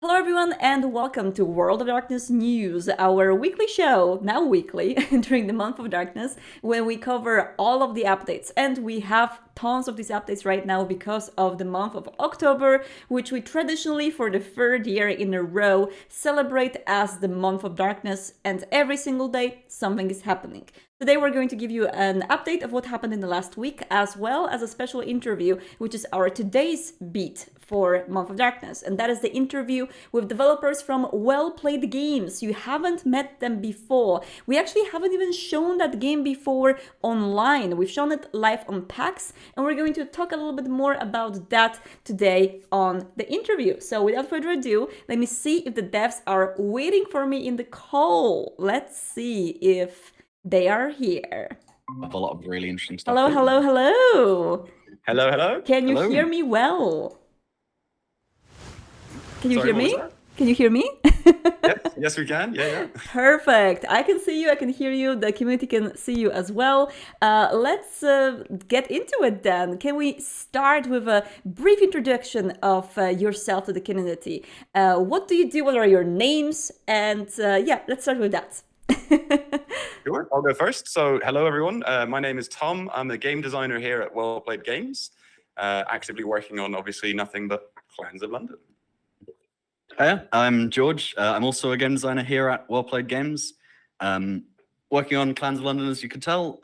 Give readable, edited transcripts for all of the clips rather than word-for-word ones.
Hello, everyone, and welcome to World of Darkness News, our weekly show, now weekly, during the month of darkness, when we cover all of the updates. And we have tons of these updates right now because of the month of October, which we traditionally, for the third year in a row, celebrate as the month of darkness. And every single day, something is happening. Today we're going to give you an update of what happened in the last week, as well as a special interview, which is our today's beat for Month of Darkness. And that is the interview with developers from Well Played Games. You haven't met them before. We actually haven't even shown that game before online. We've shown it live on PAX, and we're going to talk a little bit more about that today on the interview. So without further ado, let me see if the devs are waiting for me in the call. Let's see if they are here. A lot of really interesting stuff. Hello, hello, hello. Hello, hello. Can you Hello. hear me well? Can you Sorry, hear what was me? that? Can you hear me? Yes, we can. Yeah. Perfect. I can see you. I can hear you. The community can see you as well. Let's get into it then. Can we start with a brief introduction of yourself to the community? What do you do? What are your names? And yeah, let's start with that. Sure. I'll go first. So, hello, everyone. My name is Tom. I'm the game designer here at Well Played Games, actively working on, obviously, nothing but Clans of London. Hiya, I'm George. I'm also a game designer here at Well Played Games. Working on Clans of London, as you can tell.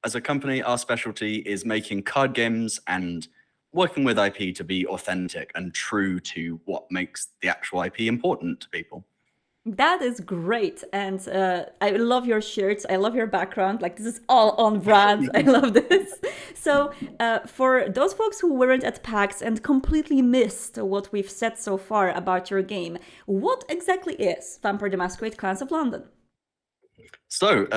As a company, our specialty is making card games and working with IP to be authentic and true to what makes the actual IP important to people. That is great. And I love your shirts. I love your background. Like, this is all on brand. I love this. So for those folks who weren't at PAX and completely missed what we've said so far about your game, what exactly is Vampire the Masquerade Clans of London? So,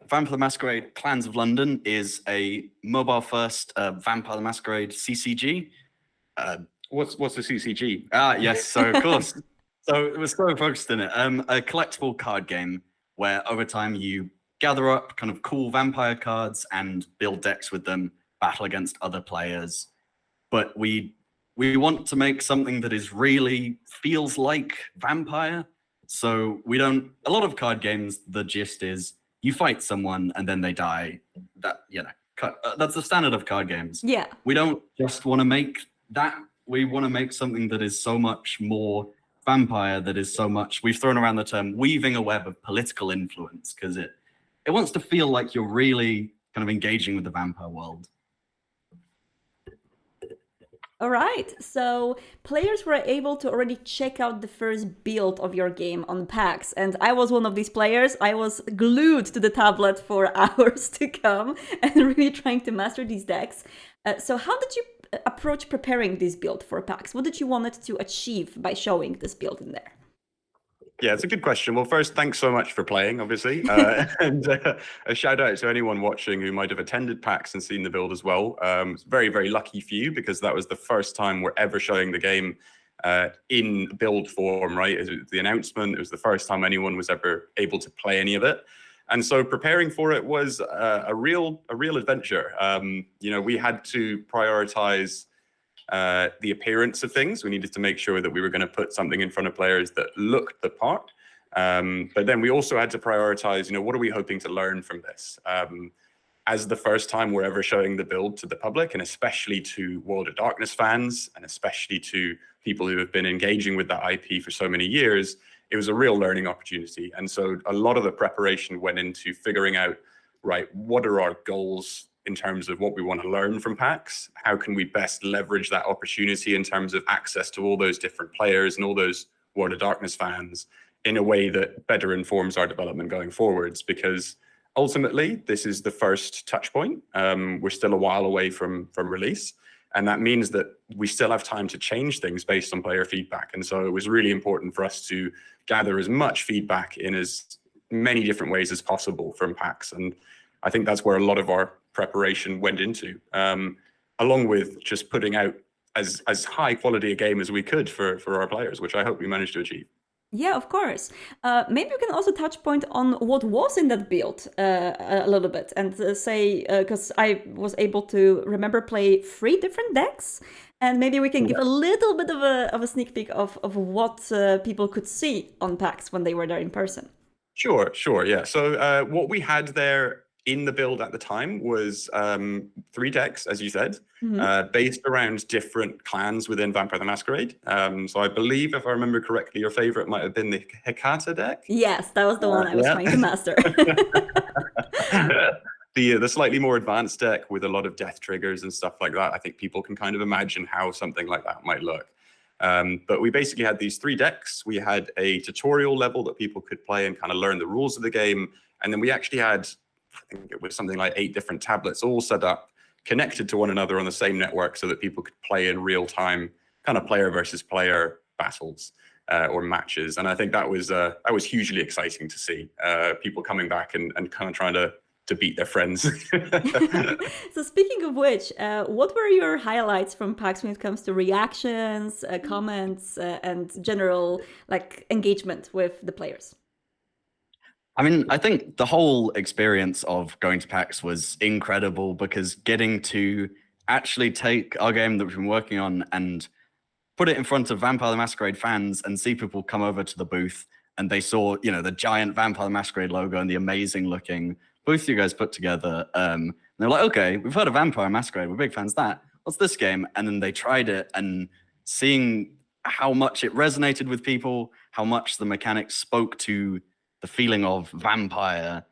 Vampire the Masquerade Clans of London is a mobile-first Vampire the Masquerade CCG. What's the CCG? Yes, so of course. So it was so focused in it. A collectible card game where over time you gather up kind of cool vampire cards and build decks with them, battle against other players. But we want to make something that is really feels like vampire. So we don't. A lot of card games, the gist is you fight someone and then they die. That that's the standard of card games. Yeah. We don't just want to make that. We want to make something that is so much more vampire, that is so much, we've thrown around the term weaving a web of political influence, because it wants to feel like you're really kind of engaging with the vampire world. All right, so players were able to already check out the first build of your game on PAX, and I was one of these players. I was glued to the tablet for hours to come and really trying to master these decks. So how did you approach preparing this build for PAX? What did you want it to achieve by showing this build in there? Yeah, it's a good question. Well, first, thanks so much for playing, obviously. And a shout out to anyone watching who might have attended PAX and seen the build as well. It's very, very lucky for you, because that was the first time we're ever showing the game in build form, right? It was the announcement. It was the first time anyone was ever able to play any of it. And so preparing for it was a real adventure. We had to prioritize the appearance of things. We needed to make sure that we were going to put something in front of players that looked the part. But then we also had to prioritize, what are we hoping to learn from this? As the first time we're ever showing the build to the public, and especially to World of Darkness fans, and especially to people who have been engaging with that IP for so many years, it was a real learning opportunity. And so a lot of the preparation went into figuring out, right, what are our goals in terms of what we want to learn from PAX? How can we best leverage that opportunity in terms of access to all those different players and all those World of Darkness fans in a way that better informs our development going forwards? Because ultimately, this is the first touch point. We're still a while away from release. And that means that we still have time to change things based on player feedback. And so it was really important for us to gather as much feedback in as many different ways as possible from PAX. And I think that's where a lot of our preparation went into, along with just putting out as high quality a game as we could for our players, which I hope we managed to achieve. Yeah, of course. Maybe you can also touch point on what was in that build a little bit and say, because I was able to remember play 3 different decks. And maybe we can give a little bit of a sneak peek of what people could see on PAX when they were there in person. Sure, yeah. So what we had there in the build at the time was 3 decks, as you said, based around different clans within Vampire the Masquerade. So I believe, if I remember correctly, your favorite might have been the Hecata deck. Yes, that was the one I was trying to master. The slightly more advanced deck with a lot of death triggers and stuff like that. I think people can kind of imagine how something like that might look. But we basically had these 3 decks. We had a tutorial level that people could play and kind of learn the rules of the game. And then we actually had, I think it was something like 8 different tablets all set up, connected to one another on the same network so that people could play in real time, kind of player versus player battles or matches. And I think that was hugely exciting to see people coming back and kind of trying to beat their friends. So speaking of which, what were your highlights from PAX when it comes to reactions, comments, and general engagement with the players? I mean, I think the whole experience of going to PAX was incredible because getting to actually take our game that we've been working on and put it in front of Vampire the Masquerade fans and see people come over to the booth and they saw, the giant Vampire the Masquerade logo and the amazing looking booth you guys put together. And they're like, okay, we've heard of Vampire Masquerade. We're big fans of that. What's this game? And then they tried it and seeing how much it resonated with people, how much the mechanics spoke to the feeling of vampire,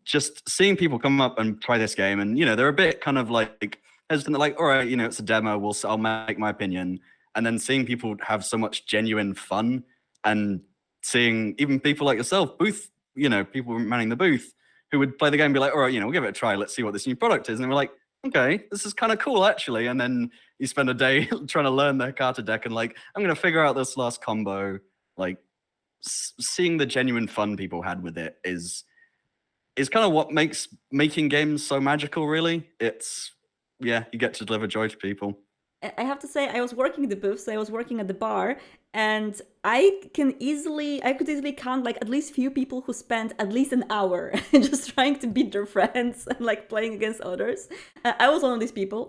just seeing people come up and try this game. And, they're a bit kind of hesitant, like, all right, it's a demo. I'll make my opinion. And then seeing people have so much genuine fun and seeing even people like yourself, people manning the booth who would play the game and be like, all right, we'll give it a try. Let's see what this new product is. And we're like, okay, this is kind of cool, actually. And then you spend a day trying to learn the Hecata deck and I'm going to figure out this last combo. Seeing the genuine fun people had with it is kind of what makes making games so magical, really. You get to deliver joy to people. I have to say, I was working the booth, so I was working at the bar, and I could easily count at least few people who spent at least an hour just trying to beat their friends and playing against others. I was one of these people,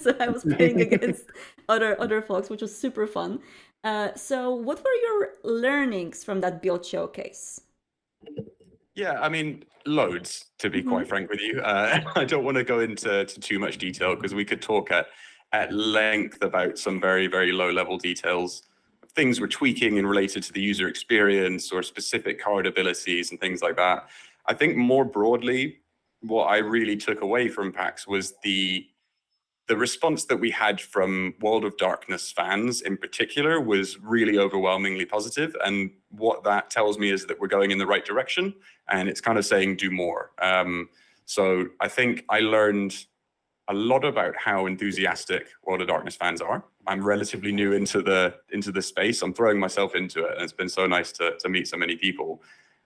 so I was playing against other folks, which was super fun. So what were your learnings from that build showcase? Yeah, I mean, loads, to be quite frank with you. I don't want to go into too much detail because we could talk at length about some very, very low-level details. Things we're tweaking in related to the user experience or specific card abilities and things like that. I think more broadly, what I really took away from PAX was the response that we had from World of Darkness fans in particular was really overwhelmingly positive. And what that tells me is that we're going in the right direction and it's kind of saying do more. So I think I learned a lot about how enthusiastic World of Darkness fans are. I'm relatively new into the space. I'm throwing myself into it and it's been so nice to meet so many people.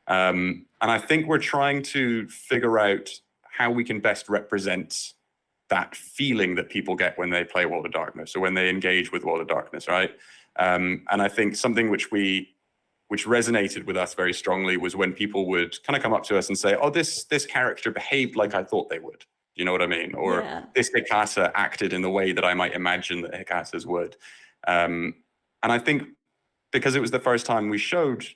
And I think we're trying to figure out how we can best represent that feeling that people get when they play World of Darkness or when they engage with World of Darkness, right? And I think something which resonated with us very strongly was when people would kind of come up to us and say, oh, this character behaved like I thought they would. You know what I mean? Or this Hecata acted in the way that I might imagine that Hecatas would. And I think because it was the first time we showed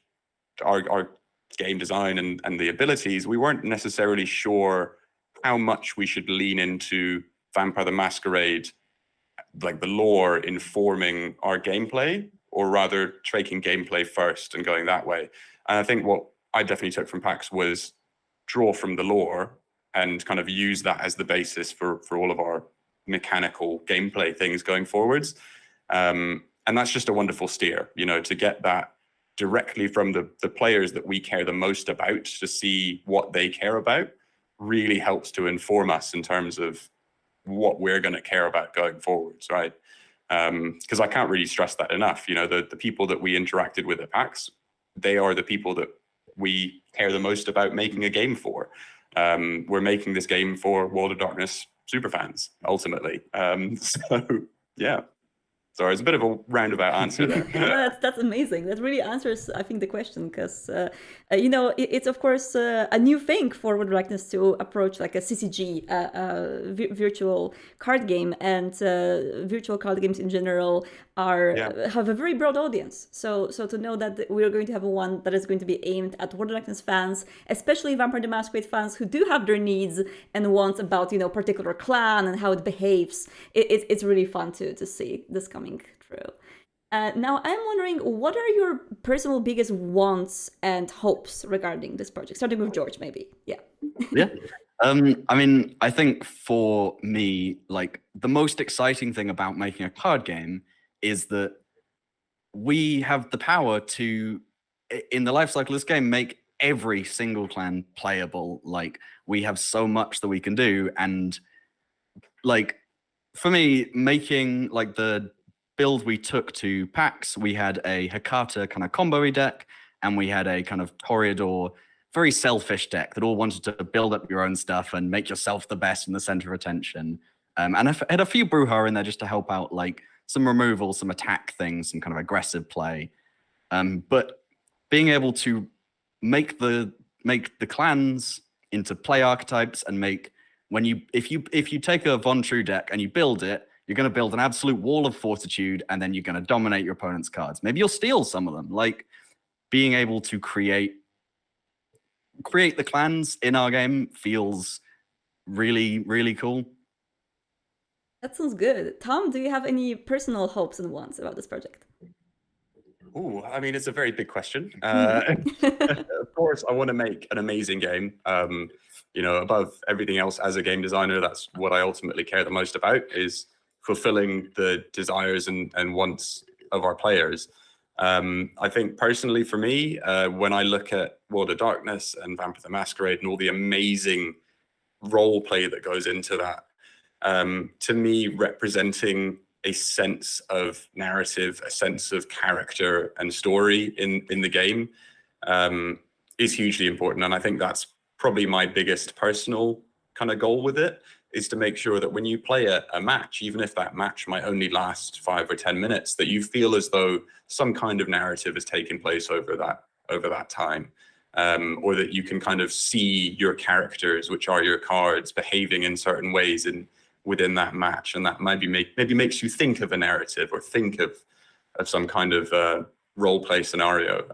our game design and the abilities, we weren't necessarily sure how much we should lean into Vampire the Masquerade, the lore informing our gameplay, or rather taking gameplay first and going that way. And I think what I definitely took from PAX was draw from the lore and kind of use that as the basis for all of our mechanical gameplay things going forwards. And that's just a wonderful steer, to get that directly from the players that we care the most about, to see what they care about really helps to inform us in terms of what we're going to care about going forwards, right? Because I can't really stress that enough. The people that we interacted with at PAX, they are the people that we care the most about making a game for. We're making this game for World of Darkness superfans, ultimately. So, yeah. Sorry, it's a bit of a roundabout answer there. No, that's amazing. That really answers, I think, the question, because it's of course a new thing for World of Darkness to approach like a CCG, virtual card game, and virtual card games in general have a very broad audience. So to know that we're going to have one that is going to be aimed at World of Darkness fans, especially Vampire the Masquerade fans who do have their needs and wants about particular clan and how it behaves, it's really fun to see this coming true. Now, I'm wondering, what are your personal biggest wants and hopes regarding this project? Starting with George, maybe. Yeah. Yeah. I mean, I think for me, like, the most exciting thing about making a card game is that we have the power to, in the life cycle of this game, make every single clan playable. Like, we have so much that we can do. And, like, for me, making, like, the build we took to PAX, we had a Hakata kind of combo deck, and we had a kind of Toreador, very selfish deck that all wanted to build up your own stuff and make yourself the best in the center of attention. And I had a few Bruja in there just to help out, like some removal, some attack things, some kind of aggressive play. But being able to make the clans into play archetypes and make, if you take a Von True deck and you build it, you're going to build an absolute wall of fortitude, and then you're going to dominate your opponent's cards. Maybe you'll steal some of them. Like, being able to create the clans in our game feels really, really cool. That sounds good. Tom, do you have any personal hopes and wants about this project? Oh, I mean, it's a very big question. Of course, I want to make an amazing game. Above everything else, as a game designer, that's what I ultimately care the most about, is fulfilling the desires and wants of our players. I think personally for me, when I look at World of Darkness and Vampire the Masquerade and all the amazing role play that goes into that, to me, representing a sense of narrative, a sense of character and story in the game is hugely important. And I think that's probably my biggest personal kind of goal with it, is to make sure that when you play a match, even if that match might only last 5 or 10 minutes, that you feel as though some kind of narrative has taken place over that time, or that you can kind of see your characters, which are your cards, behaving in certain ways within that match, and that maybe makes you think of a narrative or think of some kind of role play scenario.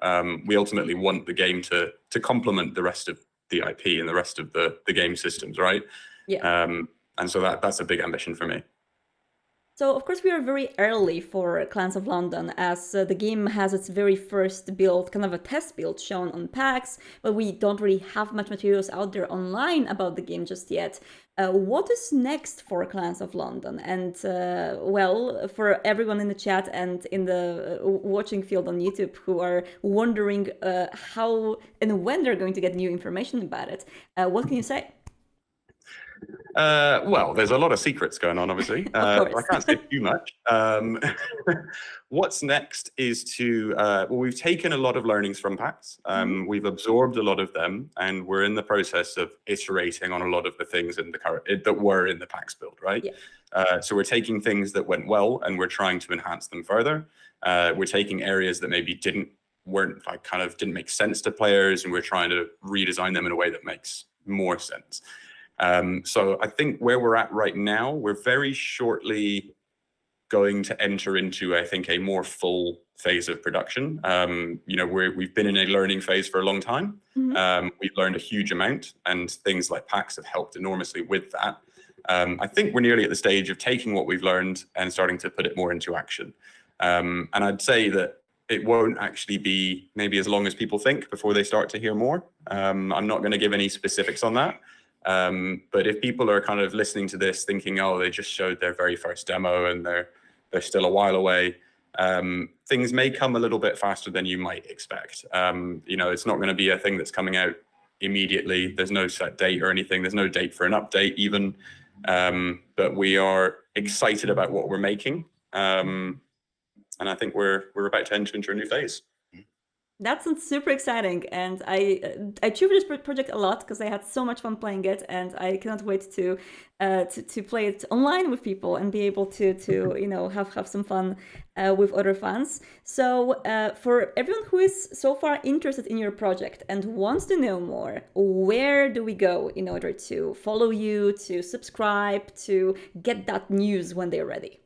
We ultimately want the game to complement the rest of the IP and the rest of the game systems, right? Yeah. And so that's a big ambition for me. So, of course, we are very early for Clans of London, as the game has its very first build, kind of a test build shown on PAX, but we don't really have much materials out there online about the game just yet. What is next for Clans of London? And, for everyone in the chat and in the watching field on YouTube who are wondering how and when they're going to get new information about it, what can you say? Well, there's a lot of secrets going on, obviously. I can't say too much. What's next is we've taken a lot of learnings from PAX. We've absorbed a lot of them, and we're in the process of iterating on a lot of the things that were in the PAX build, right? Yeah. So we're taking things that went well, and we're trying to enhance them further. We're taking areas that maybe didn't make sense to players, and we're trying to redesign them in a way that makes more sense. So I think where we're at right now, we're very shortly going to enter into, I think, a more full phase of production. We've been in a learning phase for a long time. We've learned a huge amount, and things like PAX have helped enormously with that. I think we're nearly at the stage of taking what we've learned and starting to put it more into action. And I'd say that it won't actually be maybe as long as people think before they start to hear more. I'm not going to give any specifics on that. But if people are kind of listening to this thinking, oh, they just showed their very first demo and they're still a while away, things may come a little bit faster than you might expect. It's not going to be a thing that's coming out immediately. There's no set date or anything. There's no date for an update even. But we are excited about what we're making. And I think we're about to enter into a new phase. That sounds super exciting, and I choose this project a lot because I had so much fun playing it, and I cannot wait to play it online with people and be able to have some fun with other fans. So for everyone who is so far interested in your project and wants to know more, where do we go in order to follow you, to subscribe, to get that news when they're ready?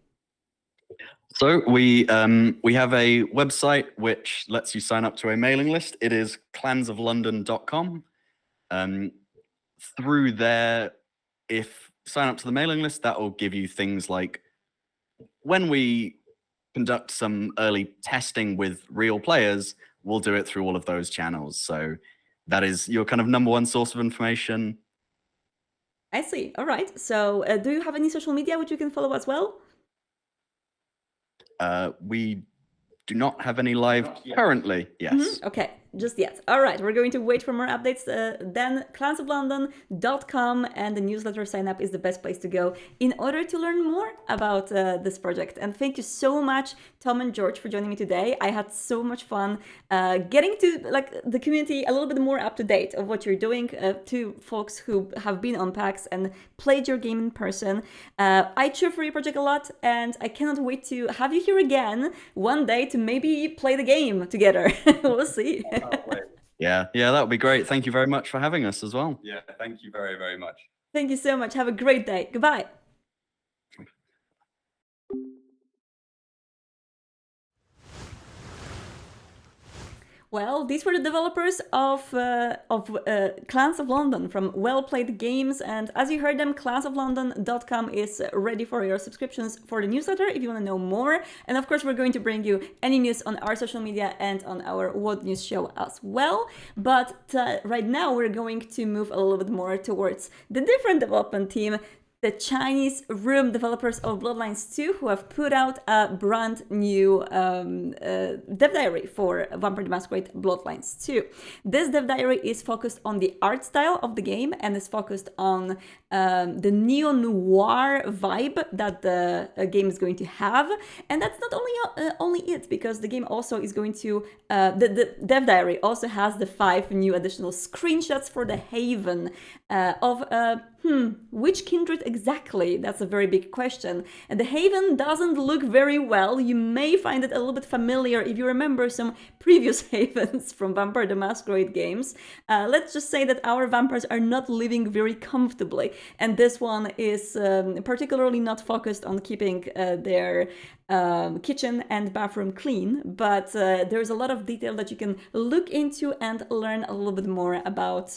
So we have a website which lets you sign up to a mailing list. It is clansoflondon.com. Through there, if sign up to the mailing list, that will give you things like when we conduct some early testing with real players, we'll do it through all of those channels. So that is your kind of number one source of information. I see. All right. So do you have any social media which you can follow as well? We do not have any live currently. Yes. Okay, just yet. All right, we're going to wait for more updates. Then clansoflondon.com and the newsletter sign up is the best place to go in order to learn more about this project. And thank you so much, Tom and George, for joining me today. I had so much fun getting to the community a little bit more up to date of what you're doing to folks who have been on PAX and played your game in person. I cheer for your project a lot, and I cannot wait to have you here again one day to maybe play the game together. We'll see. Yeah, that would be great. Thank you very much for having us as well. Yeah, thank you very, very much. Thank you so much. Have a great day. Goodbye. Well, these were the developers of Clans of London from Well Played Games, and as you heard them, clansoflondon.com is ready for your subscriptions for the newsletter if you want to know more. And of course, we're going to bring you any news on our social media and on our What News show as well. But right now, we're going to move a little bit more towards the different development team, the Chinese room developers of Bloodlines 2, who have put out a brand new dev diary for Vampire the Masquerade Bloodlines 2. This dev diary is focused on the art style of the game and is focused on the neo-noir vibe that the game is going to have. And that's not only it, because the game also is going to, the dev diary also has the 5 new additional screenshots for the Haven of which kindred exactly? That's a very big question. And the Haven doesn't look very well. You may find it a little bit familiar if you remember some previous Havens from Vampire the Masquerade games. Let's just say that our vampires are not living very comfortably. And this one is particularly not focused on keeping their kitchen and bathroom clean, but there's a lot of detail that you can look into and learn a little bit more about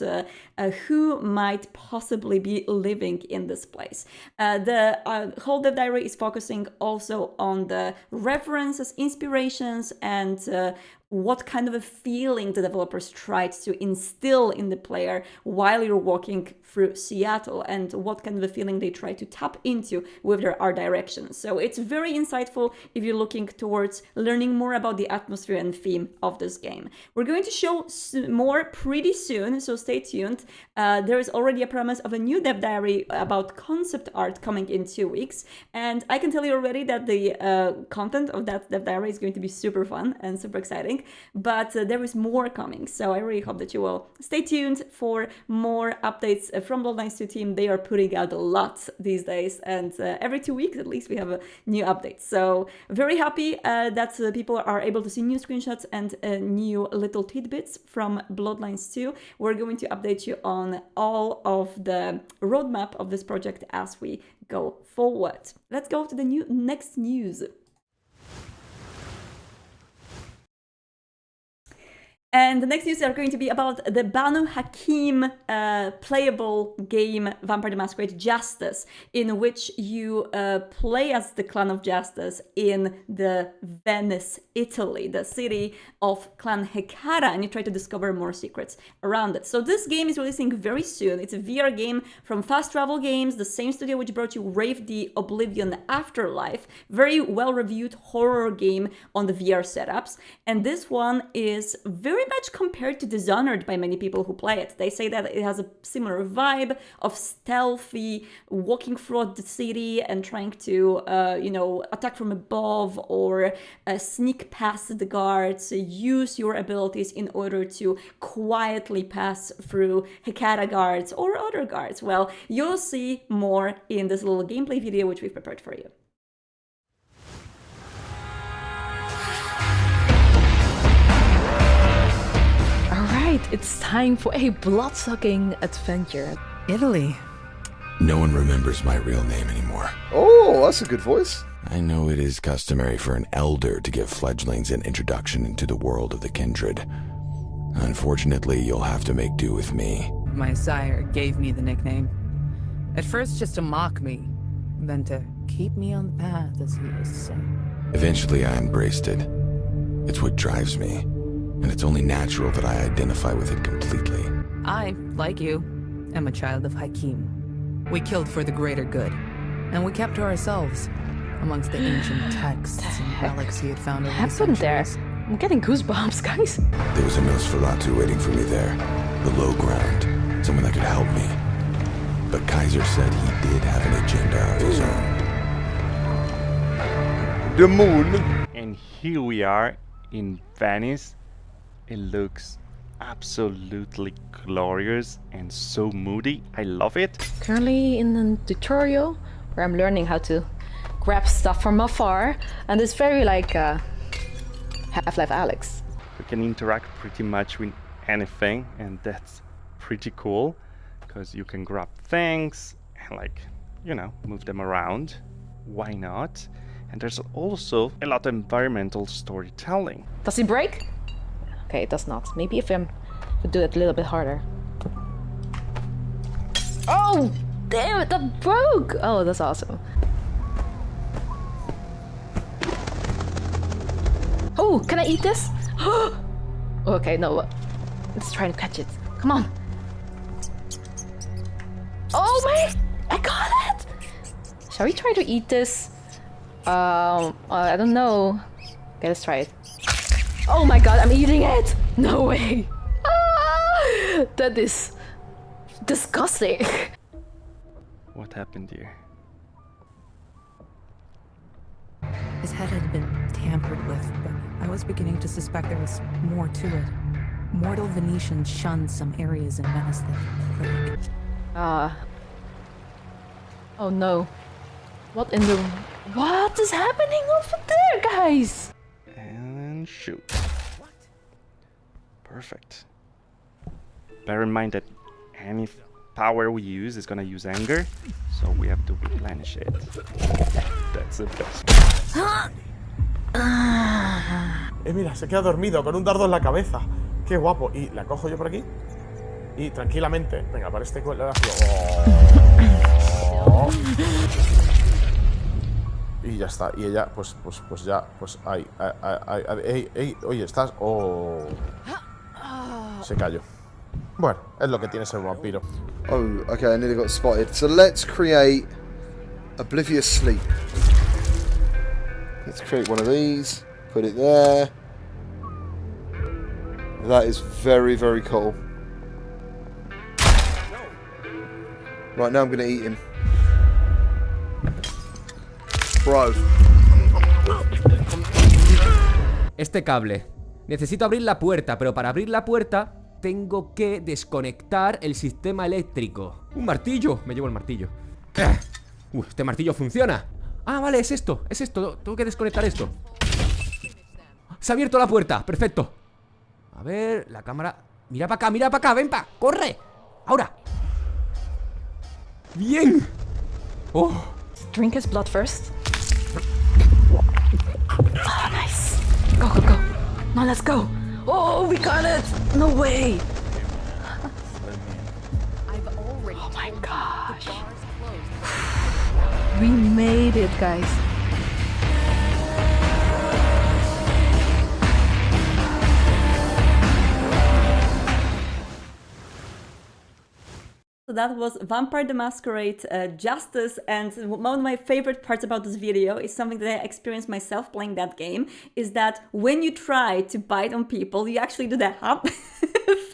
who might possibly be living in this place. The whole dev diary is focusing also on the references, inspirations, and what kind of a feeling the developers tried to instill in the player while you're walking through Seattle, and what kind of a feeling they try to tap into with their art direction. So it's very insightful if you're looking towards learning more about the atmosphere and theme of this game. We're going to show more pretty soon, so stay tuned. There is already a promise of a new dev diary about concept art coming in 2 weeks, and I can tell you already that the content of that dev diary is going to be super fun and super exciting. But there is more coming, so I really hope that you will stay tuned for more updates from Bloodlines 2 team. They are putting out a lot these days, and every 2 weeks at least we have a new update. So very happy that people are able to see new screenshots and new little tidbits from Bloodlines 2. We're going to update you on all of the roadmap of this project as we go forward. Let's go to the next news. And the next news are going to be about the Banu Haqim playable game Vampire the Masquerade Justice, in which you play as the Clan of Justice in the Venice, Italy, the city of Clan Hekara, and you try to discover more secrets around it. So this game is releasing very soon. It's a VR game from Fast Travel Games, the same studio which brought you Rave the Oblivion Afterlife. Very well-reviewed horror game on the VR setups. And this one is very very much compared to Dishonored by many people who play it. They say that it has a similar vibe of stealthy, walking throughout the city and trying to, attack from above or sneak past the guards, use your abilities in order to quietly pass through Hekara guards or other guards. Well, you'll see more in this little gameplay video which we've prepared for you. Alright, it's time for a blood-sucking adventure. Italy. No one remembers my real name anymore. Oh, that's a good voice. I know it is customary for an elder to give fledglings an introduction into the world of the kindred. Unfortunately, you'll have to make do with me. My sire gave me the nickname. At first just to mock me, then to keep me on the path, as he was saying. Eventually, I embraced it. It's what drives me, and it's only natural that I identify with it completely. I, like you, am a child of Haqim. We killed for the greater good, and we kept to ourselves amongst the ancient texts and relics he had found over the Happened there? centuries. I'm getting goosebumps, guys. There was a Nosferatu waiting for me there. The low ground. Someone that could help me. But Kaiser said he did have an agenda of his own. The moon. And here we are in Venice. It looks absolutely glorious and so moody. I love it. Currently in a tutorial where I'm learning how to grab stuff from afar, and it's very like Half-Life Alyx. You can interact pretty much with anything, and that's pretty cool because you can grab things and move them around. Why not? And there's also a lot of environmental storytelling. Does he break? Okay, it does not. Maybe if I could do it a little bit harder. Oh! Damn it, that broke! Oh, that's awesome. Oh, can I eat this? Okay, no. Let's try to catch it. Come on. Oh my! I got it! Shall we try to eat this? I don't know. Okay, let's try it. Oh my god, I'm eating it! No way! Ah, that is disgusting. What happened here? His head had been tampered with, but I was beginning to suspect there was more to it. Mortal Venetians shunned some areas in Venice that Oh no. What is happening over there, guys? And shoot. Perfect. Bear in mind that any power we use is gonna use anger, so we have to replenish it. That's the best. Mira, se queda dormido con un dardo en la cabeza. Qué guapo. Y la cojo yo por aquí. Y tranquilamente. Venga, para este cuello. Oh. Y ya está. Y ella, pues ya, ahí. Oye, estás. Oh. Se cayó. Bueno, es lo que tiene ser un vampiro. Oh, okay, I nearly got spotted. So let's create Oblivious Sleep. Let's create one of these. Put it there. That is very, very cool. Right, now I'm going to eat him. Bro. Este cable. Necesito abrir la puerta, pero para abrir la puerta tengo que desconectar el sistema eléctrico. ¡Un martillo! Me llevo el martillo. Este martillo funciona. Ah, vale, es esto. Tengo que desconectar esto. Se ha abierto la puerta, perfecto. A ver, la cámara. Mira para acá, ven pa', corre. Ahora. Bien. Oh. Drink his blood first. Oh, nice. Go. No, let's go. Oh, we got it. No way. Oh my gosh. We made it, guys. So that was Vampire the Masquerade, Justice, and one of my favorite parts about this video is something that I experienced myself playing that game, is that when you try to bite on people, you actually do the hump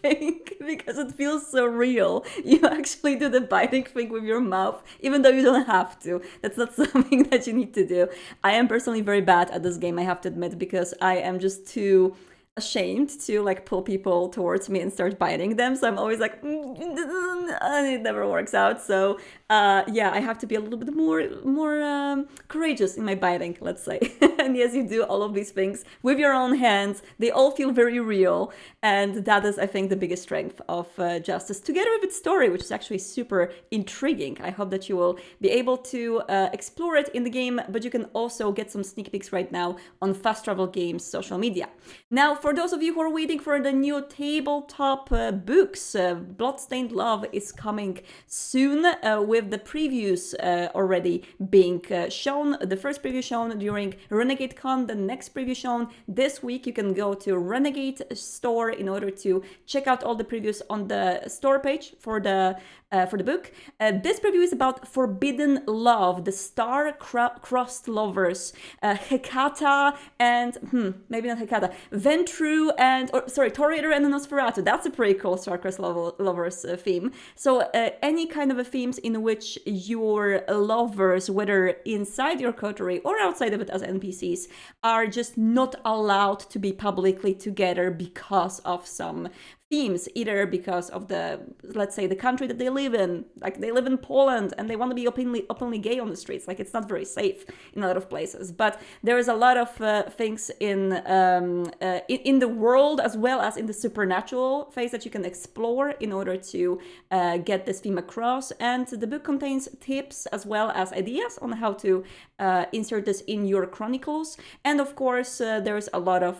thing because it feels so real. You actually do the biting thing with your mouth, even though you don't have to. That's not something that you need to do. I am personally very bad at this game, I have to admit, because I am just too ashamed to like pull people towards me and start biting them, so I'm always like and it never works out. So yeah, I have to be a little bit more courageous in my biting, let's say. And yes, you do all of these things with your own hands. They all feel very real, and that is, I think, the biggest strength of Justice, together with its story, which is actually super intriguing. I hope that you will be able to explore it in the game, but you can also get some sneak peeks right now on Fast Travel Games social media. Now, for those of you who are waiting for the new tabletop books, Bloodstained Love is coming soon, with the previews already being shown. The first preview shown during Renegade Con, the next preview shown this week. You can go to Renegade store in order to check out all the previews on the store page for the book. This preview is about Forbidden Love, the star-crossed lovers, Hecata and maybe not Hecata, Ventru and Toriator and Nosferatu. That's a pretty cool star-crossed lovers theme. So any kind of a themes in which your lovers, whether inside your coterie or outside of it as NPCs, are just not allowed to be publicly together because of some themes, either because of the, let's say, the country that they live in, like they live in Poland and they want to be openly gay on the streets, like it's not very safe in a lot of places. But there is a lot of things in the world as well as in the supernatural phase that you can explore in order to get this theme across. And the book contains tips as well as ideas on how to insert this in your chronicles. And of course, there's a lot of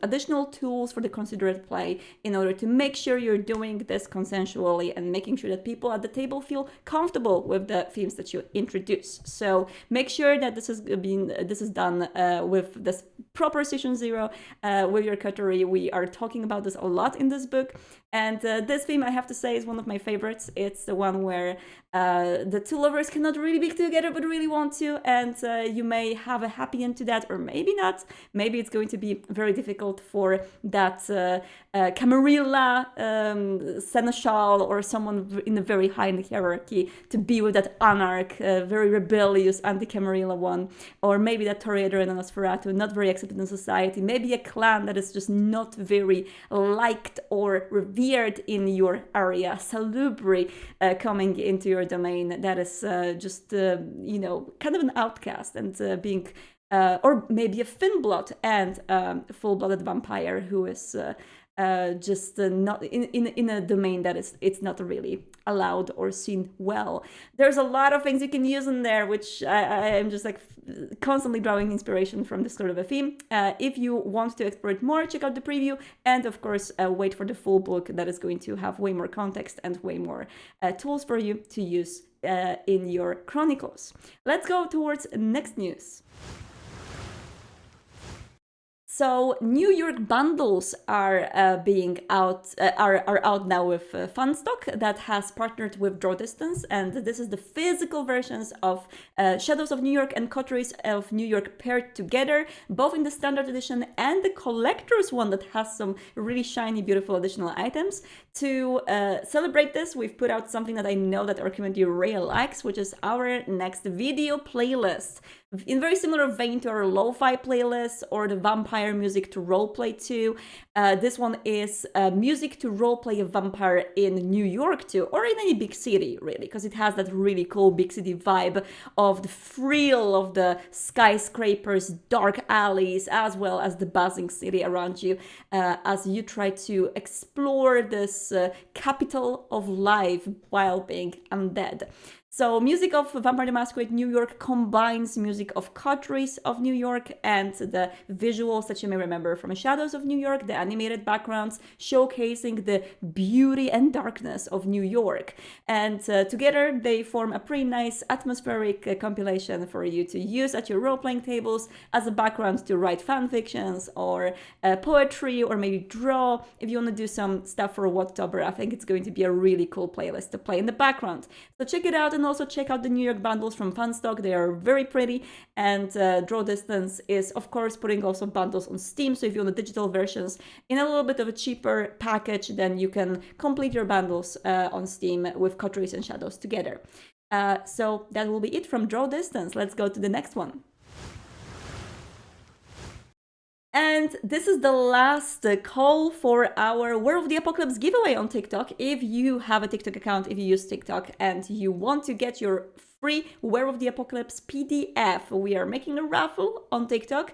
additional tools for the considerate play in order to make sure you're doing this consensually and making sure that people at the table feel comfortable with the themes that you introduce. So make sure that this is done with this proper session 0 with your coterie. We are talking about this a lot in this book, and this theme, I have to say, is one of my favorites. It's the one where the two lovers cannot really be together but really want to, and you may have a happy end to that, or maybe not. Maybe it's going to be very difficult for that Camarilla seneschal or someone in a very high in the hierarchy to be with that anarch, very rebellious anti-Camarilla one, or maybe that Toreador and Nosferatu, not very accepted in society, maybe a clan that is just not very liked or revered in your area, Salubri coming into your domain, that is just, kind of an outcast and being, or maybe a Finblood and full-blooded vampire who is just not in a domain that it's not really allowed or seen well. There's a lot of things you can use in there, which I am just like constantly drawing inspiration from this sort of a theme. If you want to explore it more, check out the preview, and of course wait for the full book that is going to have way more context and way more tools for you to use in your chronicles. Let's go towards next news. So New York bundles are out now with Funstock that has partnered with Draw Distance, and this is the physical versions of Shadows of New York and Coteries of New York paired together, both in the standard edition and the collector's one that has some really shiny, beautiful additional items. To celebrate this, we've put out something that I know that our community really likes, which is our next video playlist. In very similar vein to our lo-fi playlist or the vampire music to roleplay to, this one is music to roleplay a vampire in New York too, or in any big city really, because it has that really cool big city vibe of the thrill of the skyscrapers, dark alleys, as well as the buzzing city around you, as you try to explore this capital of life while being undead. So music of Vampire the Masquerade New York combines music of Coteries of New York and the visuals that you may remember from Shadows of New York, the animated backgrounds showcasing the beauty and darkness of New York. And together they form a pretty nice atmospheric compilation for you to use at your role-playing tables as a background to write fan fictions or poetry or maybe draw. If you want to do some stuff for Whacktober, I think it's going to be a really cool playlist to play in the background. So check it out, and also check out the New York bundles from Funstock. They are very pretty, and Draw Distance is of course putting also bundles on Steam, so if you want the digital versions in a little bit of a cheaper package, then you can complete your bundles on Steam with Coteries and Shadows together. So that will be it from Draw Distance. Let's go to the next one. And this is the last call for our War of the Apocalypse giveaway on TikTok. If you have a TikTok account, if you use TikTok and you want to get your free War of the Apocalypse PDF, we are making a raffle on TikTok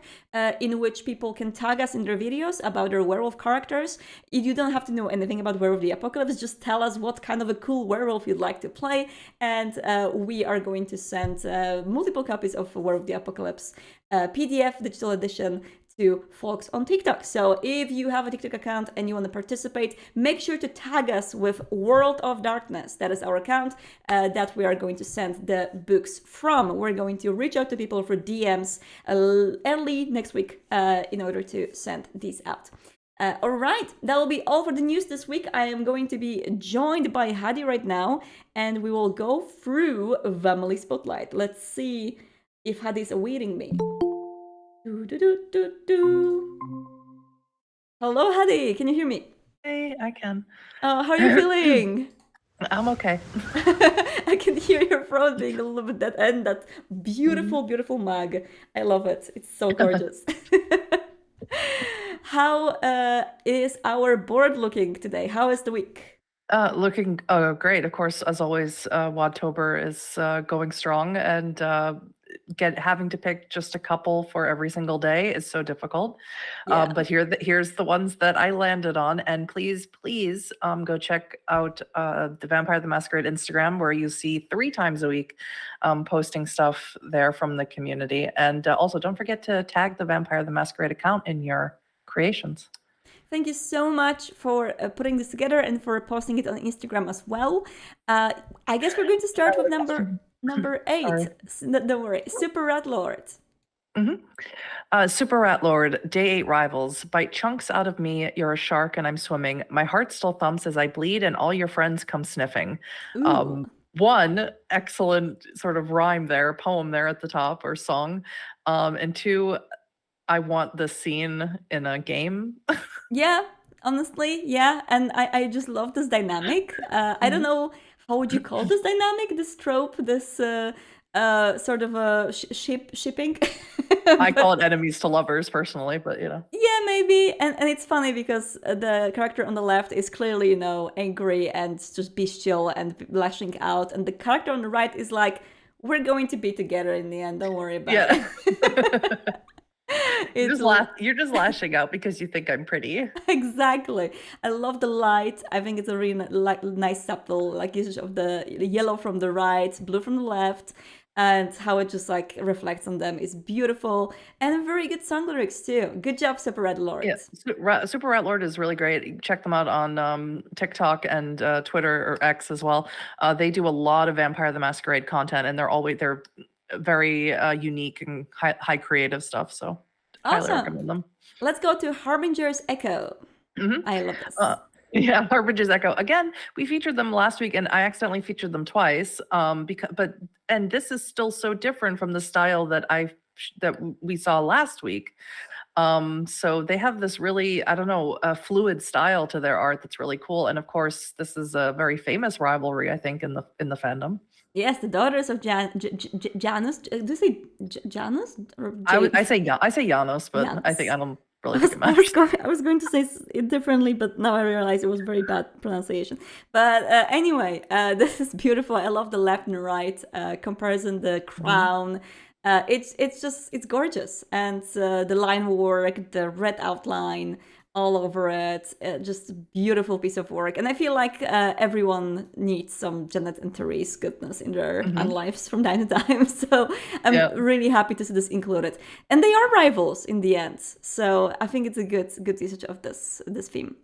in which people can tag us in their videos about their werewolf characters. You don't have to know anything about War of the Apocalypse, just tell us what kind of a cool werewolf you'd like to play, and we are going to send multiple copies of War of the Apocalypse PDF digital edition to folks on TikTok. So if you have a TikTok account and you want to participate, make sure to tag us with World of Darkness. That is our account that we are going to send the books from. We're going to reach out to people for DMs early next week in order to send these out. All right, that will be all for the news this week. I am going to be joined by Hadi right now, and we will go through Vamily Spotlight. Let's see if Hadi is awaiting me. Hello, Hadi. Can you hear me? Hey, I can. How are you feeling? I'm okay. I can hear your throat being a little bit dead, and that beautiful, beautiful mug. I love it. It's so gorgeous. How is our board looking today? How is the week? Looking great. Of course, as always, Wadtober is going strong, and having to pick just a couple for every single day is so difficult. Yeah. But here's the ones that I landed on, and please go check out the Vampire the Masquerade Instagram, where you see 3 times a week posting stuff there from the community. And also don't forget to tag the Vampire the Masquerade account in your creations. Thank you so much for putting this together and for posting it on Instagram as well. I guess we're going to start with number 8. Don't worry. Super Rat Lord. Super Rat Lord, Day 8 Rivals. Bite chunks out of me, you're a shark and I'm swimming. My heart still thumps as I bleed and all your friends come sniffing. One, excellent sort of rhyme there, poem there at the top, or song. And 2, I want this scene in a game. Yeah, honestly, yeah. And I just love this dynamic. I don't know, how would you call this dynamic, this trope, this sort of a shipping? I call it enemies to lovers personally, but you know. Yeah, maybe. And it's funny because the character on the left is clearly, you know, angry and just bestial and lashing out. And the character on the right is like, we're going to be together in the end. Don't worry about it. You're just lashing out because you think I'm pretty. Exactly. I love the light. I think it's a really nice subtle usage of the yellow from the right, blue from the left, and how it just like reflects on them is beautiful, and very good song lyrics too. Good job, Super Rat Lord. Yeah, Super Rat Lord is really great. Check them out on TikTok and Twitter or X as well. They do a lot of Vampire the Masquerade content, and they're very unique and high creative stuff. So highly recommend them. Let's go to Harbinger's Echo. I love this. Yeah, Harbinger's Echo. Again, we featured them last week, and I accidentally featured them twice. And this is still so different from the style that we saw last week. So they have this really, I don't know, a fluid style to their art that's really cool. And of course, this is a very famous rivalry, I think, in the fandom. Yes, the daughters of Janus. Do you say Janus? Or I say Janos, but Janus. I think I don't really think it matters. I was going to say it differently, but now I realize it was very bad pronunciation. But anyway, this is beautiful. I love the left and right comparison, the crown. It's gorgeous, and the line work, the red outline all over it. Just a beautiful piece of work. And I feel like everyone needs some Janet and Therese goodness in their lives from time to time. So I'm really happy to see this included. And they are rivals in the end. So I think it's a good usage of this theme.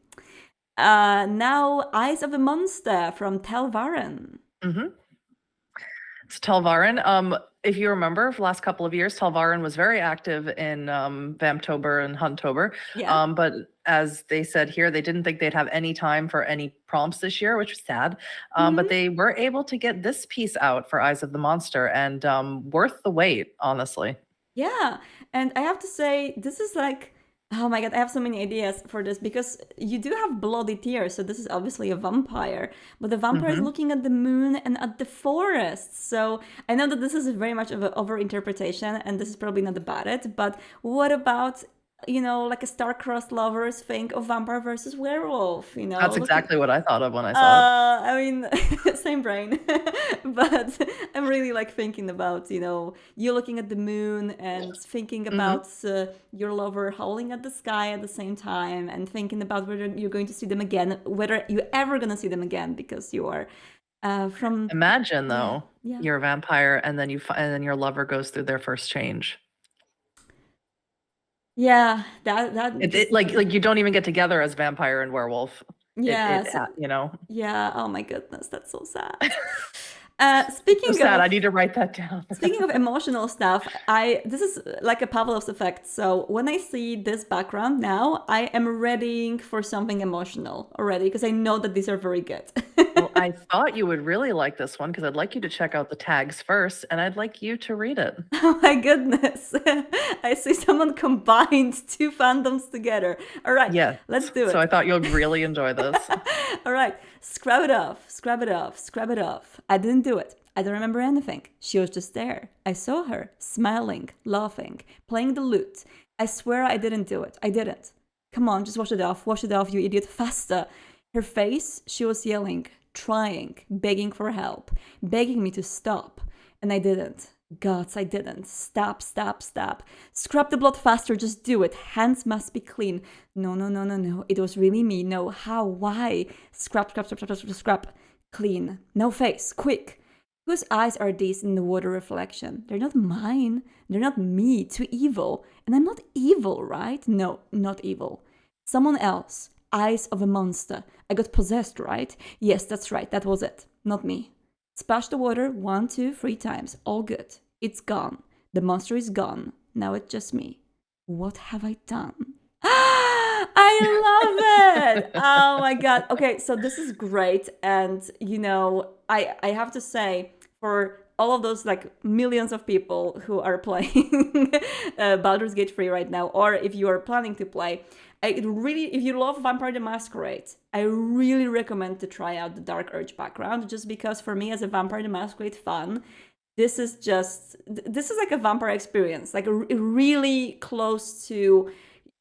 Now, Eyes of a Monster from Telvaran. It's Telvaran. If you remember, for the last couple of years, Telvaran was very active in Vamtober and Huntober. Yeah. But as they said here, they didn't think they'd have any time for any prompts this year, which was sad. But they were able to get this piece out for Eyes of the Monster, and worth the wait, honestly. Yeah, and I have to say, this is like, oh my god, I have so many ideas for this, because you do have bloody tears, so this is obviously a vampire, but the vampire is looking at the moon and at the forest. So I know that this is very much of an over-interpretation, and this is probably not about it, but what about, you know, like a star-crossed lovers think of vampire versus werewolf, you know? That's exactly what I thought of when I saw it. I mean, same brain, but I'm really like thinking about, you know, you looking at the moon and thinking about your lover howling at the sky at the same time, and thinking about whether you're going to see them again, whether you're ever going to see them again, because you are from... Imagine though, you're a vampire, and then and then your lover goes through their first change. Yeah, that like you don't even get together as vampire and werewolf. Yeah, you know. Yeah. Oh my goodness, that's so sad. Speaking so sad. of, I need to write that down. Speaking of emotional stuff, this is like a Pavlov's effect. So when I see this background now, I am readying for something emotional already, because I know that these are very good. Well, I thought you would really like this one, because I'd like you to check out the tags first, and I'd like you to read it. Oh my goodness. I see someone combined two fandoms together. All right, let's do it. So I thought you'd really enjoy this. All right, scrub it off, scrub it off, scrub it off. I didn't do it. I don't remember anything. She was just there. I saw her, smiling, laughing, playing the lute. I swear I didn't do it. I didn't. Come on, just wash it off, you idiot, faster. Her face, she was yelling, trying, begging for help, begging me to stop. And I didn't. Gods, I didn't. Stop, stop, stop. Scrub the blood faster, just do it. Hands must be clean. No, no, no, no, no. It was really me. No, how, why? Scrub, scrub, scrub, scrub, scrub, scrub. Clean. No face, quick. Whose eyes are these in the water reflection? They're not mine. They're not me. Too evil. And I'm not evil, right? No, not evil. Someone else. Eyes of a monster. I got possessed, right? Yes, that's right. That was it. Not me. Splash the water 1, 2, 3 times. All good. It's gone. The monster is gone. Now it's just me. What have I done? I love it. Oh my god. Okay, so this is great. And, you know, I have to say, for all of those like millions of people who are playing Baldur's Gate 3 right now, or if you are planning to play, if you love Vampire the Masquerade, I really recommend to try out the Dark Urge background, just because for me as a Vampire the Masquerade fan, this is like a vampire experience, like really close to,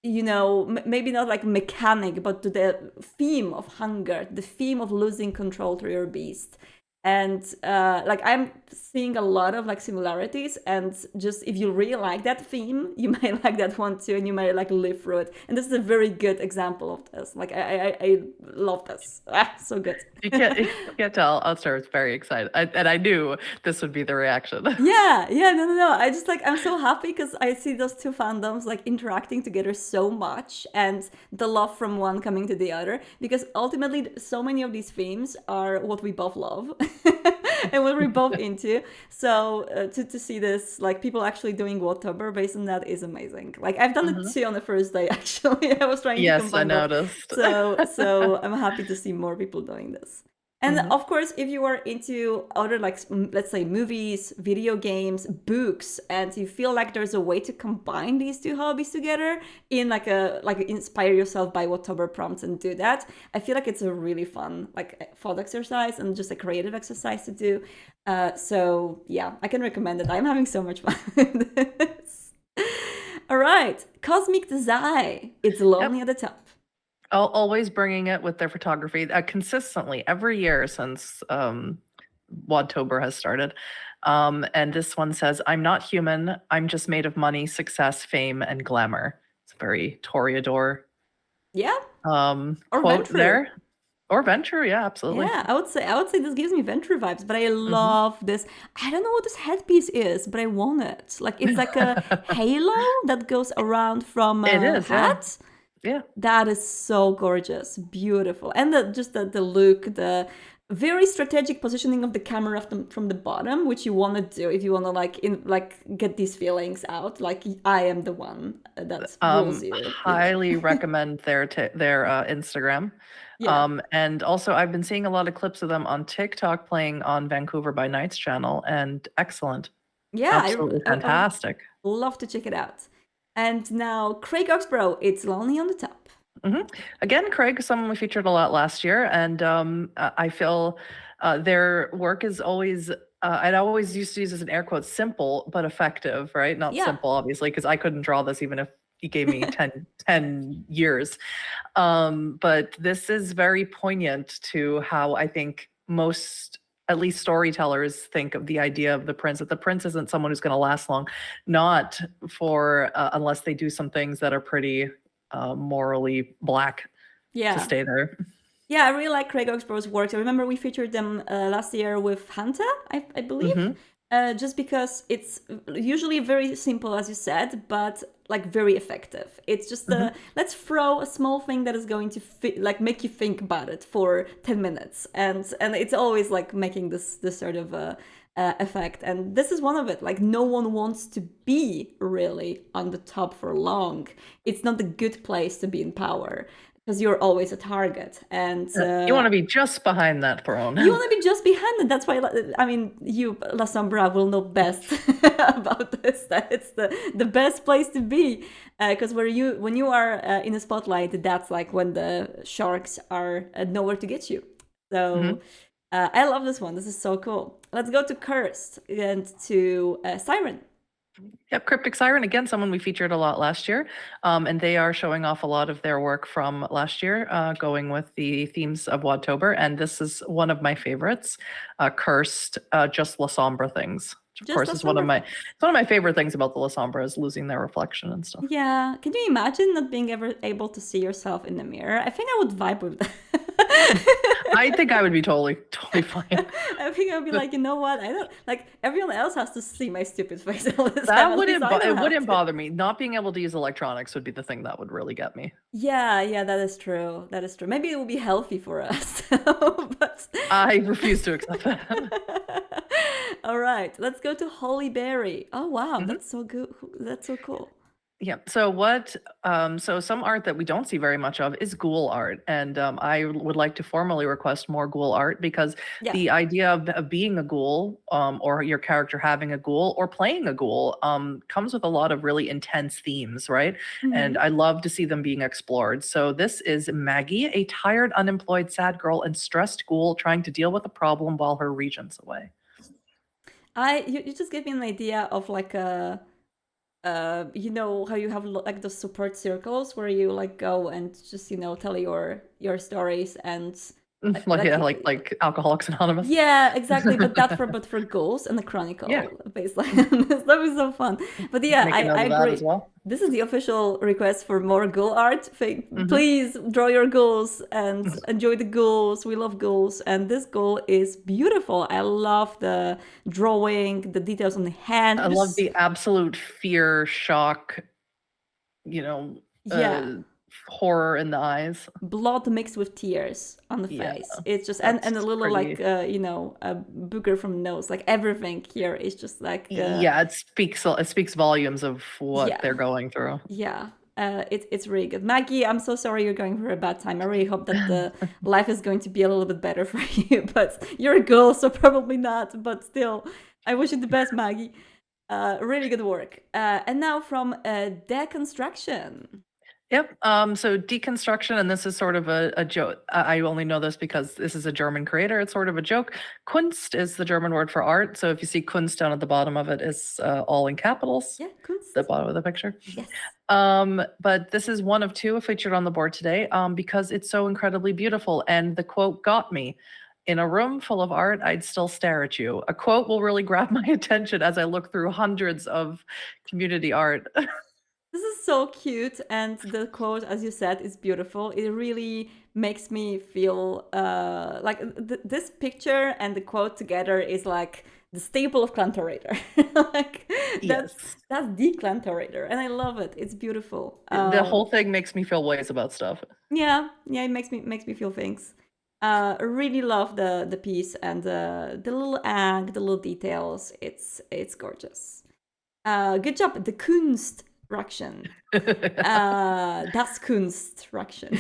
you know, maybe not like mechanic, but to the theme of hunger, the theme of losing control through your beast. And like I'm seeing a lot of like similarities, and just if you really like that theme, you might like that one too, and you might like live through it. And this is a very good example of this. Like I love this. So good. You can't tell. Ulster was very excited, and I knew this would be the reaction. Yeah, no. I just like, I'm so happy because I see those two fandoms like interacting together so much, and the love from one coming to the other, because ultimately so many of these themes are what we both love. And what we're both into. So to see this, like people actually doing Whatever based on that is amazing. Like I've done it too on the first day, actually. I was trying to combine I noticed. So I'm happy to see more people doing this. And of course, if you are into other, like, let's say movies, video games, books, and you feel like there's a way to combine these two hobbies together in like inspire yourself by whatever prompts and do that, I feel like it's a really fun, like thought exercise and just a creative exercise to do. So yeah, I can recommend it. I'm having so much fun with this. All right, Cosmic Desire. It's lonely at the top. Always bringing it with their photography consistently every year since Wadtober has started. And this one says, I'm not human. I'm just made of money, success, fame, and glamour. It's very Toreador Yeah. Or quote Ventrue. there. Or Ventrue, yeah, absolutely. Yeah, I would say this gives me Ventrue vibes, but I love this. I don't know what this headpiece is, but I want it. Like it's like a halo that goes around from It a is, yeah. hat. Yeah. That is so gorgeous, beautiful, and the look, the very strategic positioning of the camera from the bottom, which you want to do if you want to get these feelings out. Like I am the one that rules you. Highly recommend their Instagram. Yeah. And also I've been seeing a lot of clips of them on TikTok playing on Vancouver by Night's channel, and excellent. Yeah, Absolutely fantastic. Love to check it out. And now Craig Oxborough, It's Lonely on the Top. Again, Craig, someone we featured a lot last year, and I feel their work is always, I'd always used to use this in air quotes, simple but effective, right? Not simple, obviously, because I couldn't draw this even if he gave me 10 years. But this is very poignant to how I think most, at least storytellers, think of the idea of the prince, that the prince isn't someone who's going to last long, not for unless they do some things that are pretty morally black to stay there. Yeah, I really like Craig Oxborough's works. I remember we featured them last year with Hanta, I believe, just because it's usually very simple, as you said, but like very effective. It's just let's throw a small thing that is going to make you think about it for 10 minutes, and it's always like making this sort of effect. And this is one of it. Like no one wants to be really on the top for long. It's not a good place to be in power, because you're always a target, and you want to be just behind that throne. You want to be just behind it. That's why, I mean, you, La Sombra, will know best about this. That it's the best place to be, because when you are in a spotlight, that's like when the sharks are nowhere to get you. So I love this one. This is so cool. Let's go to Cursed and to Siren. Yep, Cryptic Siren, again, someone we featured a lot last year, and they are showing off a lot of their work from last year, going with the themes of Wadtober, and this is one of my favorites, Cursed, just La Sombra things. Which of course is one of my favorite things about the La Sombra, is losing their reflection and stuff. Yeah, can you imagine not being ever able to see yourself in the mirror? I think I would vibe with that. I think I would be totally fine. I think I would be like, you know what? I don't like, everyone else has to see my stupid face all the time. That wouldn't bother me. Not being able to use electronics would be the thing that would really get me. Yeah, that is true. That is true. Maybe it will be healthy for us. But I refuse to accept that. All right, let's go to Holly Berry. Oh wow, that's so good. That's so cool. Yeah. So so some art that we don't see very much of is ghoul art. And I would like to formally request more ghoul art, because the idea of being a ghoul, or your character having a ghoul or playing a ghoul, comes with a lot of really intense themes, right? And I love to see them being explored. So this is Maggie, a tired, unemployed, sad girl and stressed ghoul trying to deal with a problem while her regent's away. You just gave me an idea of like a you know how you have like the support circles where you like go and just tell your stories, and like Alcoholics Anonymous. Yeah, exactly. But for ghouls and the chronicle baseline. That was so fun. But yeah, I agree. As well. This is the official request for more ghoul art. Please draw your ghouls and enjoy the ghouls. We love ghouls, and this ghoul is beautiful. I love the drawing, the details on the hand. I love the absolute fear, shock, horror in the eyes, blood mixed with tears on the face. It's just and a little like a booger from the nose. Like everything here is just like it speaks volumes of what they're going through. It's really good. Maggie, I'm so sorry you're going through a bad time. I really hope that the life is going to be a little bit better for you, but you're a girl, so probably not, but still I wish you the best, Maggie. Really good work. And now from Deconstruction. Yep. So Deconstruction, and this is sort of a joke. I only know this because this is a German creator. It's sort of a joke. Kunst is the German word for art. So if you see Kunst down at the bottom of it, is all in capitals. Yeah, Kunst. The bottom of the picture. Yes. But this is one of two featured on the board today, because it's so incredibly beautiful. And the quote got me. In a room full of art, I'd still stare at you. A quote will really grab my attention as I look through hundreds of community art. This is so cute, and the quote, as you said, is beautiful. It really makes me feel like this picture and the quote together is like the staple of Clantorator. Like Yes. that's the Clantorator, and I love it. It's beautiful. The whole thing makes me feel ways about stuff. Yeah, it makes me feel things. I really love the piece and the little egg, the little details. It's gorgeous. Good job. The Kunstraction. Das Kunstraction.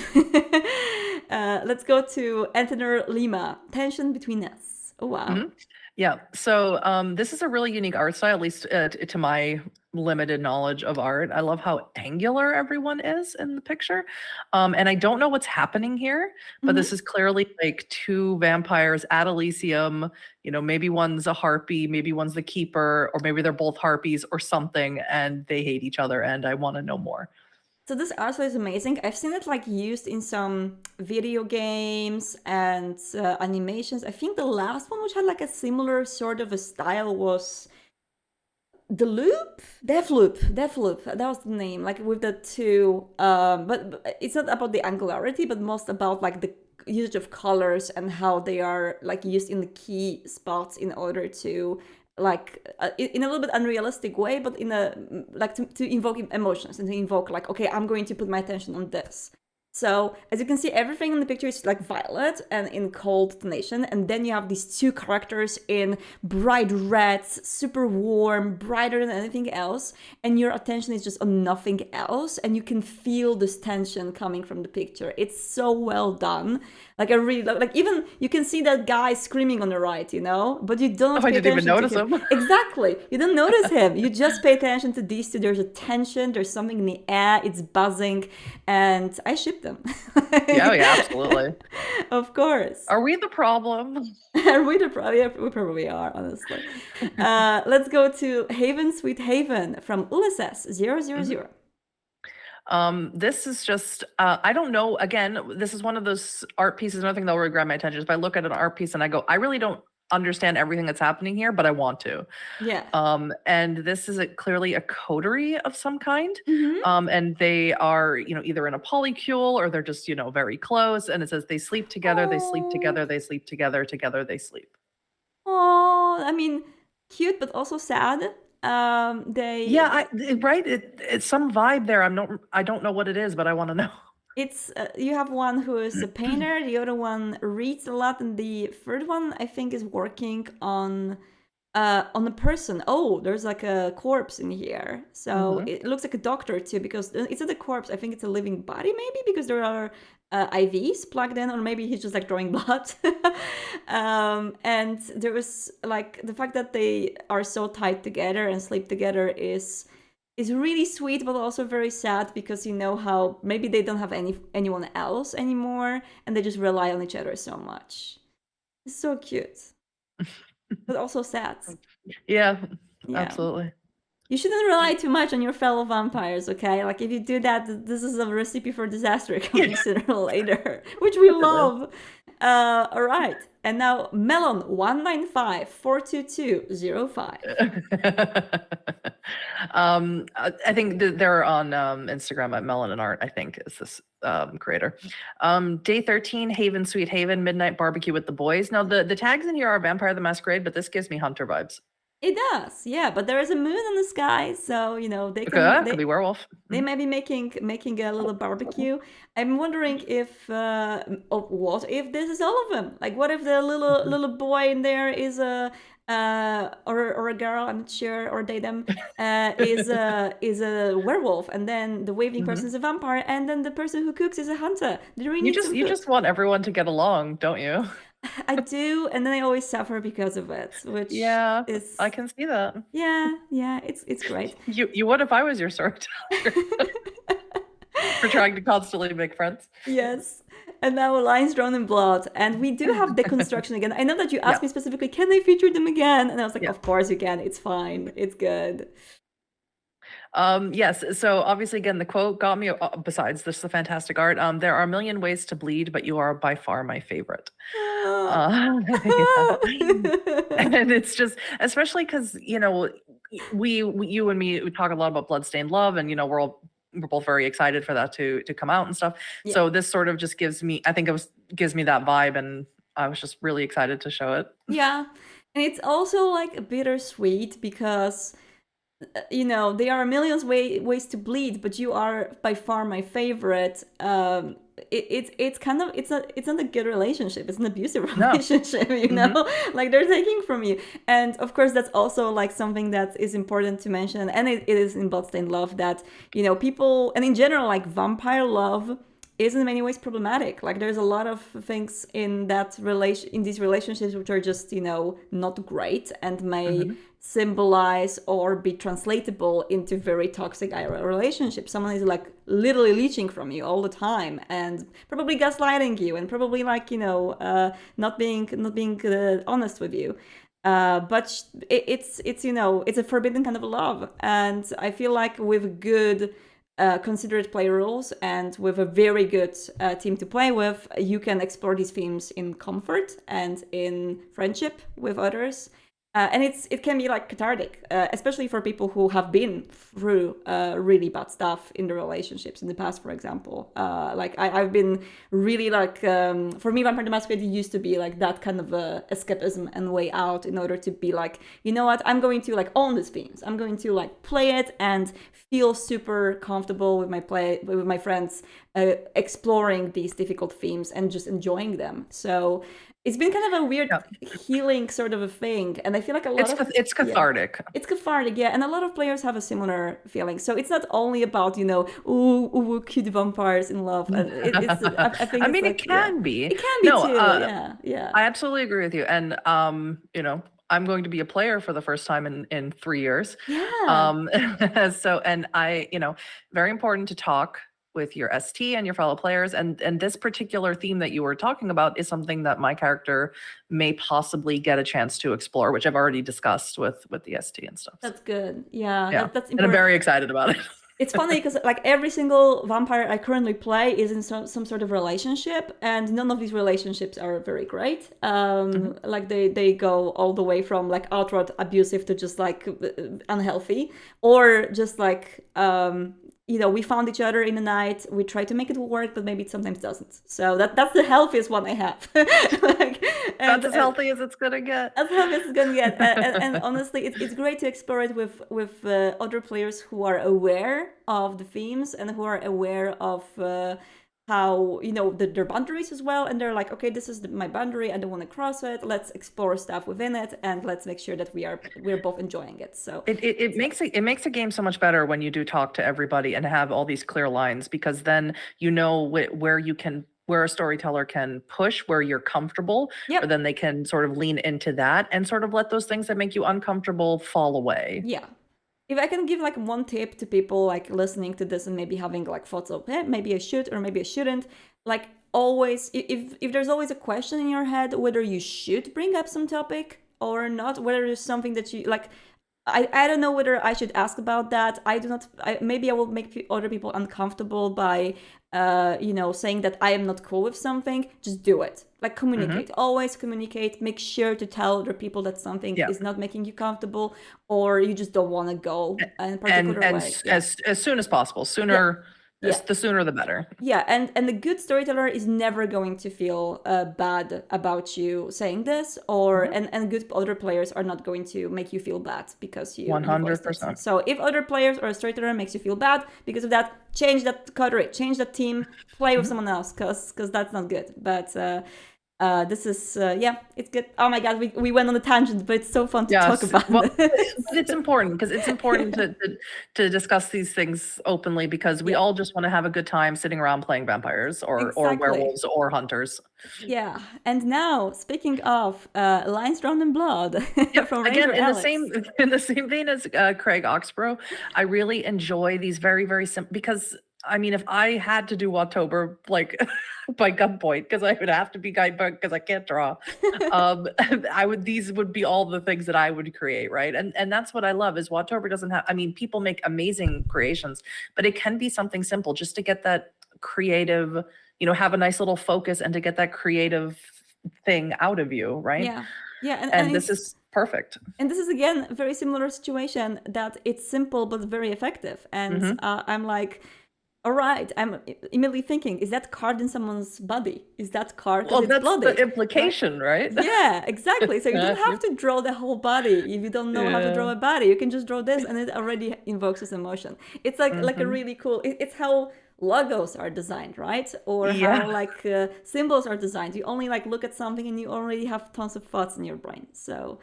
Let's go to Antenor Lima. Tension between us. Oh wow. Mhm. Yeah. So this is a really unique art style, at least to my limited knowledge of art. I love how angular everyone is in the picture. And I don't know what's happening here, but this is clearly like two vampires at Elysium. You know, maybe one's a harpy, maybe one's the keeper, or maybe they're both harpies or something, and they hate each other, and I want to know more. So this art style is amazing. I've seen it like used in some video games and animations. I think the last one which had like a similar sort of a style was Deathloop. That was the name, like with the two but it's not about the angularity, but most about like the usage of colors and how they are like used in the key spots in order to like in a little bit unrealistic way, but in a like to invoke emotions and to invoke like, okay, I'm going to put my attention on this. So as you can see, everything in the picture is like violet and in cold tonation, and then you have these two characters in bright reds, super warm, brighter than anything else, and your attention is just on nothing else, and you can feel this tension coming from the picture. It's so well done. Like I really like even you can see that guy screaming on the right, you know, but you don't. I didn't even notice him. Exactly, you don't notice him. You just pay attention to these two. There's a tension. There's something in the air. It's buzzing, and I ship them. Yeah, absolutely. Of course. Are we the problem? Are we the problem? Yeah, we probably are, honestly. Let's go to Haven Sweet Haven from Ulysses 000. This is just I don't know, again, this is one of those art pieces, another thing that will really grab my attention is if I look at an art piece and I go, I really don't understand everything that's happening here, but I want to. Yeah. And this is clearly a coterie of some kind. And they are, you know, either in a polycule or they're just, you know, very close. And it says they sleep together, they sleep together, they sleep together, together they sleep. Oh, I mean, cute, but also sad. Yeah, right. It's some vibe there. I don't know what it is, but I want to know. It's you have one who is a painter, the other one reads a lot, and the third one I think is working on a person. Oh, there's like a corpse in here, so it looks like a doctor too, because it's not a corpse. I think it's a living body, maybe because there are IVs plugged in, or maybe he's just like drawing blood. And there was like the fact that they are so tight together and sleep together is really sweet, but also very sad, because you know how maybe they don't have anyone else anymore, and they just rely on each other so much. It's so cute, but also sad. Yeah, absolutely. You shouldn't rely too much on your fellow vampires, okay? Like if you do that, this is a recipe for disaster coming sooner or later, which we love. All right, and now Melon 195-422-05. I think they're on Instagram at Melon and Art, I think is this creator. Day 13, Haven Sweet Haven, Midnight Barbecue with the Boys. Now the tags in here are Vampire the Masquerade, but this gives me Hunter vibes. It does, yeah, but there is a moon in the sky, so you know they could be werewolf. They may be making a little barbecue. I'm wondering if what if this is all of them? Like, what if the little boy in there is a or a girl? I'm not sure, or they them is a werewolf, and then the waving person is a vampire, and then the person who cooks is a hunter. You just want everyone to get along, don't you? I do, and then I always suffer because of it, which is I can see that. Yeah, it's great. You would if I was your storyteller. For trying to constantly make friends. Yes. And now Lines Drawn in Blood, and we do have deconstruction again. I know that you asked me specifically, can they feature them again? And I was like, of course you can. It's fine. It's good. Yes, so obviously again the quote got me, besides this is a fantastic art, there are a million ways to bleed, but you are by far my favorite. And it's just, especially because, you know, you and me, we talk a lot about Bloodstained Love, and we're both very excited for that to come out and stuff. Yeah. So this sort of just gives me that vibe, and I was just really excited to show it. Yeah, and it's also like bittersweet because there are millions ways to bleed, but you are by far my favorite. It's not a good relationship. It's an abusive relationship, like they're taking from you. And of course, that's also like something that is important to mention. And it is in Bloodstained Love that, people, and in general, like vampire love is in many ways problematic. Like there's a lot of things in these relationships which are just, not great and may symbolize or be translatable into very toxic relationships. Someone is like literally leeching from you all the time and probably gaslighting you and probably like not being honest with you. But it's a forbidden kind of love, and I feel like with good considerate play rules and with a very good team to play with, you can explore these themes in comfort and in friendship with others. And it can be like cathartic, especially for people who have been through really bad stuff in the relationships in the past, for example. Like I've been really like, for me, Vampire the Masquerade used to be like that kind of escapism and way out in order to be like, you know what, I'm going to like own these themes. I'm going to like play it and feel super comfortable with my friends, exploring these difficult themes and just enjoying them. So it's been kind of a weird healing sort of a thing, and I feel like it's cathartic. Yeah, it's cathartic, yeah, and a lot of players have a similar feeling. So it's not only about ooh, cute vampires in love. I think it can be. It can be too. Yeah. I absolutely agree with you, and I'm going to be a player for the first time in 3 years. Yeah. So, and very important to talk with your ST and your fellow players, and this particular theme that you were talking about is something that my character may possibly get a chance to explore, which I've already discussed with the ST and stuff. That's good. Yeah. That's important. And I'm very excited about it. It's funny because like every single vampire I currently play is in some sort of relationship, and none of these relationships are very great. Like they go all the way from like outright abusive to just like unhealthy, or just like we found each other in the night, we try to make it work, but maybe it sometimes doesn't. So that's the healthiest one I have. That's as healthy as it's gonna get. As healthy as it's gonna get. And honestly, it's great to explore it with other players who are aware of the themes and who are aware of how their boundaries as well, and they're like, okay, this is my boundary, I don't want to cross it, let's explore stuff within it, and let's make sure that we're both enjoying it. So it makes a game so much better when you do talk to everybody and have all these clear lines, because then where a storyteller can push, where you're comfortable, or then they can sort of lean into that and sort of let those things that make you uncomfortable fall away. Yeah. If I can give like one tip to people like listening to this and maybe having like thoughts of, maybe I should or maybe I shouldn't, like always, if there's always a question in your head whether you should bring up some topic or not, whether there's something that you like, I don't know whether I should ask about that. Maybe I will make other people uncomfortable by saying that I am not cool with something. Just do it. Like communicate. Always communicate. Make sure to tell other people that something is not making you comfortable, or you just don't want to go in a particular way. As soon as possible. Sooner. The sooner the better. Yeah, and the good storyteller is never going to feel bad about you saying this, or and good other players are not going to make you feel bad because you 100%. So if other players or a storyteller makes you feel bad because of that, change that coterie, change that team, play with someone else, because that's not good. But this is it's good. Oh my god, we went on a tangent, but it's so fun to talk about. But it's important, because it's important to discuss these things openly, because we all just want to have a good time sitting around playing vampires or werewolves or hunters. Yeah, and now speaking of lines drawn in blood, from again Ranger in Alex. the same vein as Craig Oxborough, I really enjoy these very, very simple, because I mean, if I had to do October like by gunpoint, because I would have to be guidebook because I can't draw, these would be all the things that I would create, right? And that's what I love is October doesn't have. I mean, people make amazing creations, but it can be something simple just to get that creative, have a nice little focus and to get that creative thing out of you, right? Yeah, and this is perfect. And this is again a very similar situation that it's simple but very effective. And I'm like, all right, I'm immediately thinking, is that card in someone's body? Is that card? Well, It's that's bloody, the implication, right? Yeah, exactly. So you don't have to draw the whole body. If you don't know how to draw a body, you can just draw this, and it already invokes this emotion. It's like a really cool. It's how logos are designed, right? Or how like symbols are designed. You only like look at something, and you already have tons of thoughts in your brain. So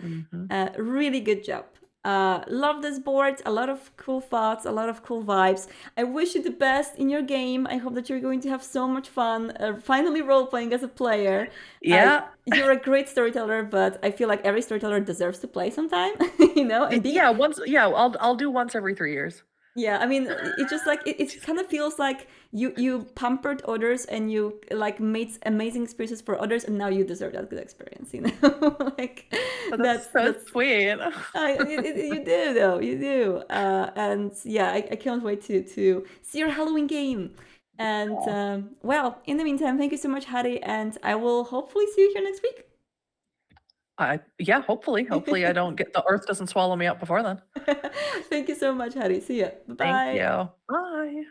really good job. Love this board. A lot of cool thoughts, a lot of cool vibes. I wish you the best in your game. I hope that you're going to have so much fun finally role-playing as a player. Yeah. You're a great storyteller, but I feel like every storyteller deserves to play sometime, you know? And I'll do once every 3 years. Yeah, I mean, it's just like it kind of feels like you pampered others and you like made amazing experiences for others, and now you deserve that good experience, you know? Like that's sweet. You do though, you do, and yeah, I can't wait to see your Halloween game. And well, in the meantime, thank you so much, Hattie, and I will hopefully see you here next week. Hopefully the earth doesn't swallow me up before then. Thank you so much, Hattie. See ya. Bye. Thank you. Bye.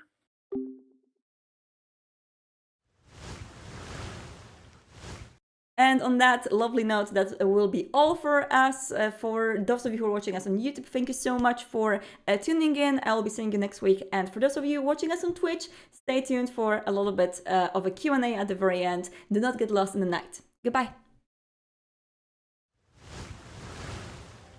And on that lovely note, that will be all for us. For those of you who are watching us on YouTube, thank you so much for tuning in. I will be seeing you next week. And for those of you watching us on Twitch, stay tuned for a little bit of a Q&A at the very end. Do not get lost in the night. Goodbye.